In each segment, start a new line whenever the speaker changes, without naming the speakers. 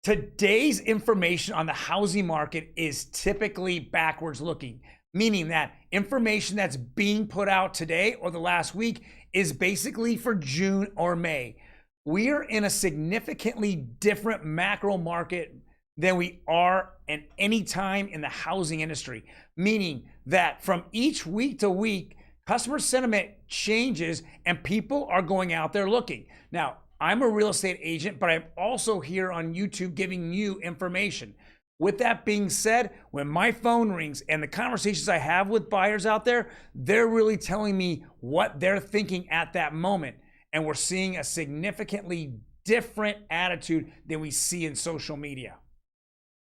Today's information on the housing market is typically backwards looking, meaning that information that's being put out today or the last week is basically for June or May. We are in a significantly different macro market than we are at any time in the housing industry, meaning that from each week to week, customer sentiment changes and people are going out there looking. Now, I'm a real estate agent, but I'm also here on YouTube giving you information. With that being said, when my phone rings and the conversations I have with buyers out there, they're really telling me what they're thinking at that moment. And we're seeing a significantly different attitude than we see in social media.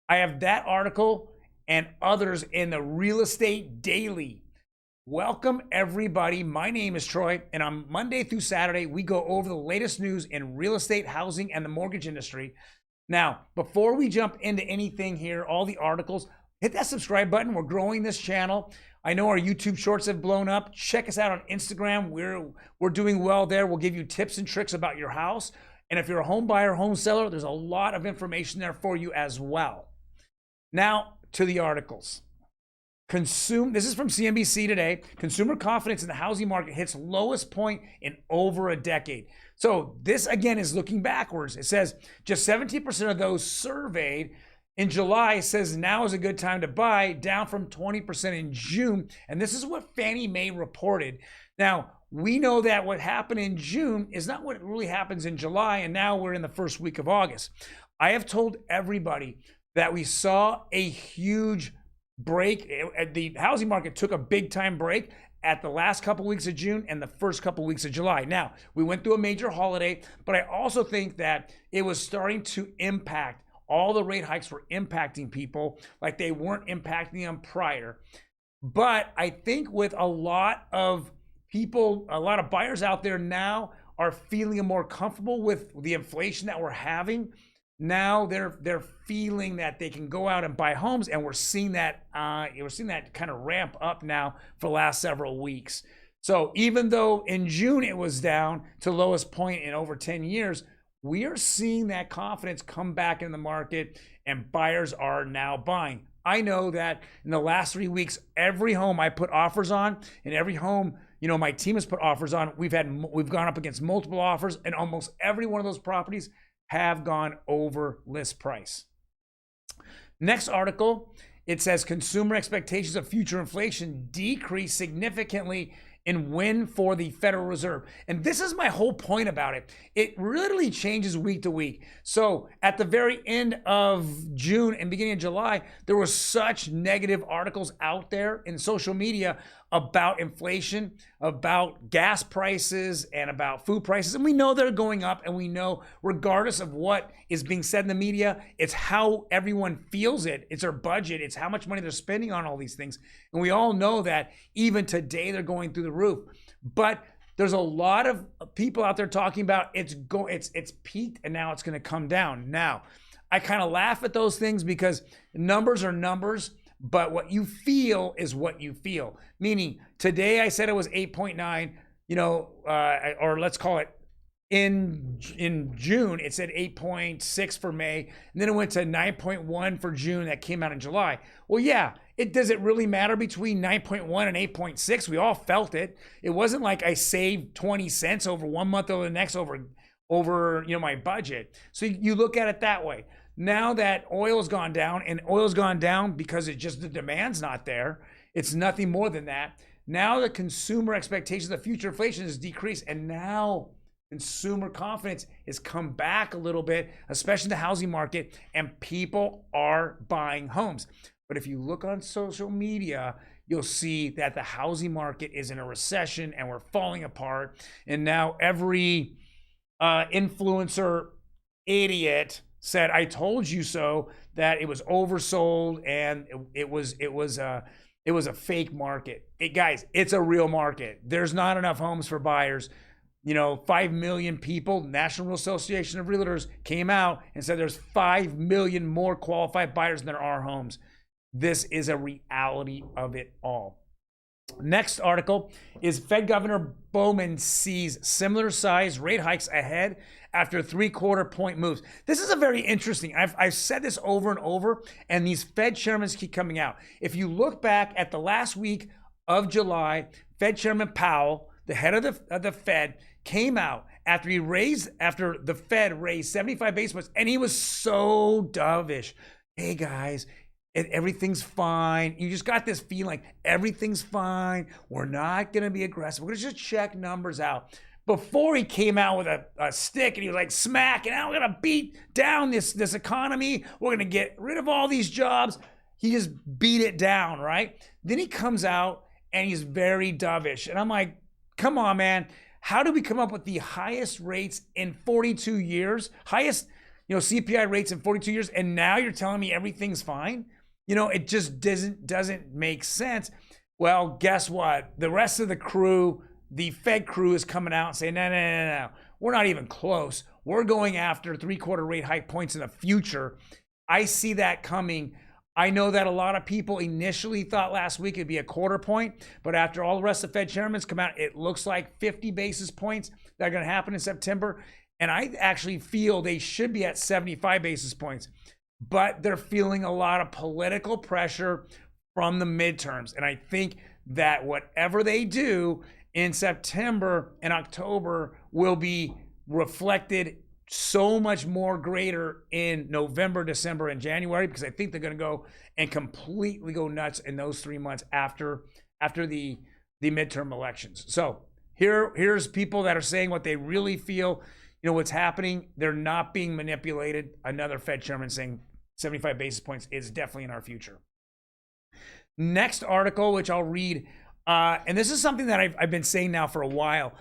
I have that article and others in the Real Estate Daily. Welcome everybody. My name is Troy, and on Monday through Saturday, we go over the latest news in real estate, housing, and the mortgage industry. Now, before we jump into anything here, all the articles, hit that subscribe button. We're growing this channel. I know our YouTube shorts have blown up. Check us out on Instagram. We're doing well there. We'll give you tips and tricks about your house. And if you're a home buyer, home seller, there's a lot of information there for you as well. Now to the articles. This is from CNBC today. Consumer confidence in the housing market hits lowest point in over a decade. So this again is looking backwards. It says just 17% of those surveyed in July says now is a good time to buy, down from 20% in June. And this is what Fannie Mae reported. Now, we know that what happened in June is not what really happens in July, and now we're in the first week of August. I have told everybody that we saw a huge break. The housing market took a big time break at the last couple weeks of June and the first couple weeks of July. Now, we went through a major holiday, but I also think that it was starting to impact. All the rate hikes were impacting people like they weren't impacting them prior. But I think with a lot of people, a lot of buyers out there now are feeling more comfortable with the inflation that we're having. Now they're feeling that they can go out and buy homes, and we're seeing that kind of ramp up now for the last several weeks. So even though in June it was down to lowest point in over 10 years, we are seeing that confidence come back in the market, and buyers are now buying. I know that in the last 3 weeks, every home I put offers on, and every home my team has put offers on, we've gone up against multiple offers, and almost every one of those properties have gone over list price. Next article, it says consumer expectations of future inflation decrease significantly in win for the Federal Reserve. And this is my whole point about it. It literally changes week to week. So at the very end of June and beginning of July, there were such negative articles out there in social media about inflation, about gas prices, and about food prices. And we know they're going up, and we know regardless of what is being said in the media, it's how everyone feels it. It's their budget. It's how much money they're spending on all these things. And we all know that even today they're going through the roof. But there's a lot of people out there talking about it's peaked and now it's going to come down. Now, I kind of laugh at those things because numbers are numbers. But what you feel is what you feel. Meaning today I said it was 8.9, or let's call it in June, it said 8.6 for May. And then it went to 9.1 for June that came out in July. Well, yeah, does it really matter between 9.1 and 8.6? We all felt it. It wasn't like I saved 20 cents over one month or the next over my budget. So you look at it that way. Now that oil's gone down, and oil's gone down because the demand's not there. It's nothing more than that. Now the consumer expectations of future inflation has decreased, and now consumer confidence has come back a little bit, especially in the housing market, and people are buying homes. But if you look on social media, you'll see that the housing market is in a recession and we're falling apart. And now every influencer idiot said, "I told you so," that it was oversold and it was a fake market. Guys, it's a real market. There's not enough homes for buyers. 5 million people, National Association of Realtors came out and said there's 5 million more qualified buyers than there are homes. This is a reality of it all. Next article is Fed Governor Bowman sees similar size rate hikes ahead after 3/4 point moves. This is a very interesting. I've said this over and over, and these Fed chairmen keep coming out. If you look back at the last week of July, Fed Chairman Powell, the head of the Fed, came out after the Fed raised 75 basis points, and he was so dovish. Hey guys, everything's fine. You just got this feeling like everything's fine. We're not going to be aggressive. We're going to just check numbers out. Before he came out with a stick and he was like, smack, and now we're going to beat down this economy. We're going to get rid of all these jobs. He just beat it down, right? Then he comes out and he's very dovish. And I'm like, come on, man. How do we come up with the highest rates in 42 years? Highest, CPI rates in 42 years, and now you're telling me everything's fine? It just doesn't make sense. Well, guess what? The rest of the crew, the Fed crew, is coming out and saying, no. We're not even close. We're going after 3/4 rate hike points in the future. I see that coming. I know that a lot of people initially thought last week it'd be 1/4 point, but after all the rest of the Fed chairmen come out, it looks like 50 basis points that are going to happen in September. And I actually feel they should be at 75 basis points. But they're feeling a lot of political pressure from the midterms. And I think that whatever they do in September and October will be reflected so much more greater in November, December, and January, because I think they're going to go and completely go nuts in those 3 months after the midterm elections. So here's people that are saying what they really feel. What's happening. They're not being manipulated. Another Fed chairman saying 75 basis points is definitely in our future. Next article, which I'll read, and this is something that I've been saying now for a while.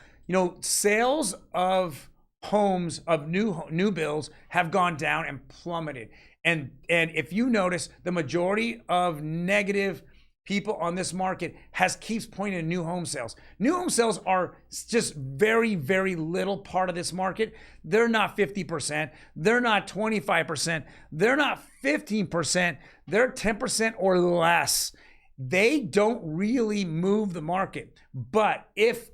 Sales of homes, of new builds, have gone down and plummeted. And if you notice, the majority of negative people on this market keeps pointing to new home sales. New home sales are just very, very little part of this market. They're not 50%. They're not 25%. They're not 15%. They're 10% or less. They don't really move the market. But if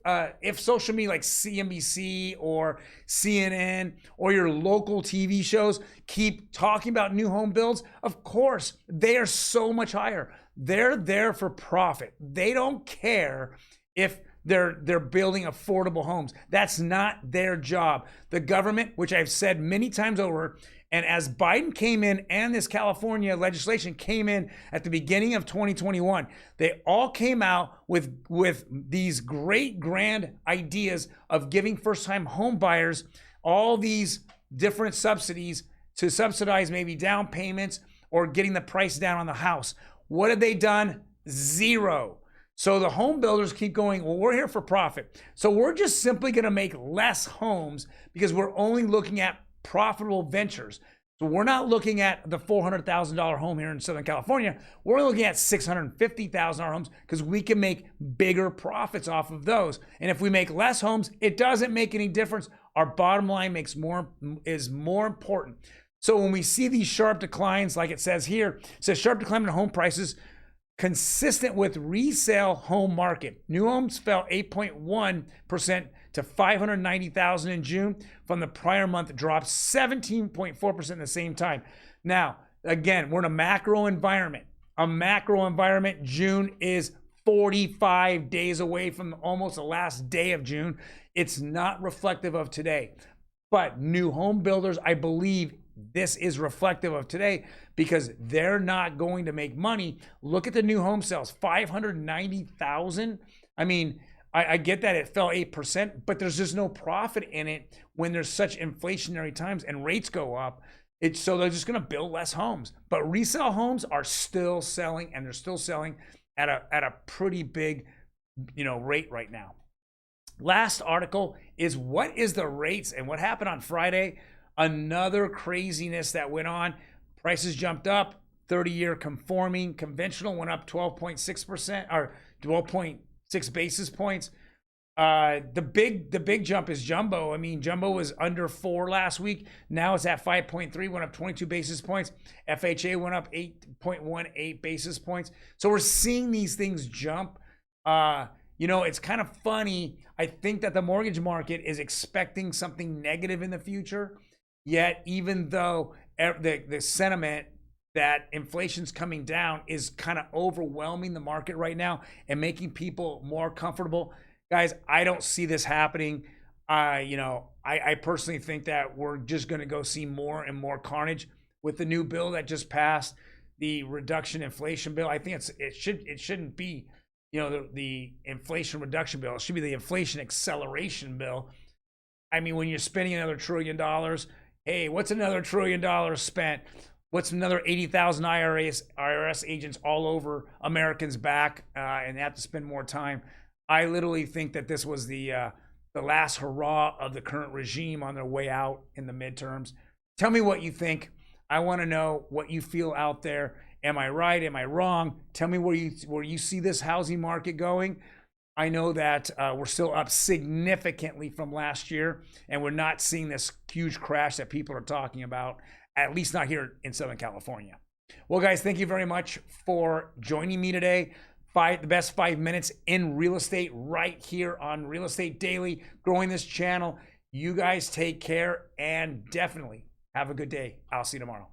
social media like CNBC or CNN or your local TV shows keep talking about new home builds, of course, they are so much higher. They're there for profit. They don't care if they're building affordable homes. That's not their job. The government, which I've said many times over, and as Biden came in and this California legislation came in at the beginning of 2021, they all came out with these great grand ideas of giving first-time home buyers all these different subsidies to subsidize maybe down payments or getting the price down on the house. What have they done? Zero. So the home builders keep going, well, we're here for profit. So we're just simply going to make less homes because we're only looking at profitable ventures. So we're not looking at the $400,000 home here in Southern California. We're looking at $650,000 homes because we can make bigger profits off of those. And if we make less homes, it doesn't make any difference. Our bottom line is more important. So when we see these sharp declines, like it says here, it says sharp decline in home prices consistent with resale home market. New homes fell 8.1% to 590,000 in June from the prior month, dropped 17.4% in the same time. Now, again, we're in a macro environment. June is 45 days away from almost the last day of June. It's not reflective of today. But new home builders, I believe this is reflective of today because they're not going to make money. Look at the new home sales, 590,000. I mean, I get that it fell 8%, but there's just no profit in it when there's such inflationary times and rates go up. So they're just going to build less homes. But resale homes are still selling, and they're still selling at a pretty big, rate right now. Last article is what is the rates and what happened on Friday. Another craziness that went on. Prices jumped up. 30-year conforming conventional went up 12.6% or 12.6 basis points. The big jump is jumbo. I mean, jumbo was under 4 last week. Now it's at 5.3, went up 22 basis points. FHA went up 8.18 basis points. So we're seeing these things jump. You know, it's kind of funny. I think that the mortgage market is expecting something negative in the future. Yet, even though the sentiment that inflation's coming down is kind of overwhelming the market right now and making people more comfortable, guys, I don't see this happening. I personally think that we're just going to go see more and more carnage with the new bill that just passed, the reduction inflation bill. I think it shouldn't be, the inflation reduction bill. It should be the inflation acceleration bill. I mean, when you're spending another $1 trillion, hey, what's another $1 trillion spent? What's another 80,000 IRS agents all over Americans' back, and they have to spend more time? I literally think that this was the last hurrah of the current regime on their way out in the midterms. Tell me what you think. I want to know what you feel out there. Am I right? Am I wrong? Tell me where you see this housing market going. I know that we're still up significantly from last year, and we're not seeing this huge crash that people are talking about, at least not here in Southern California. Well, guys, thank you very much for joining me today. The best 5 minutes in real estate right here on Real Estate Daily, growing this channel. You guys take care and definitely have a good day. I'll see you tomorrow.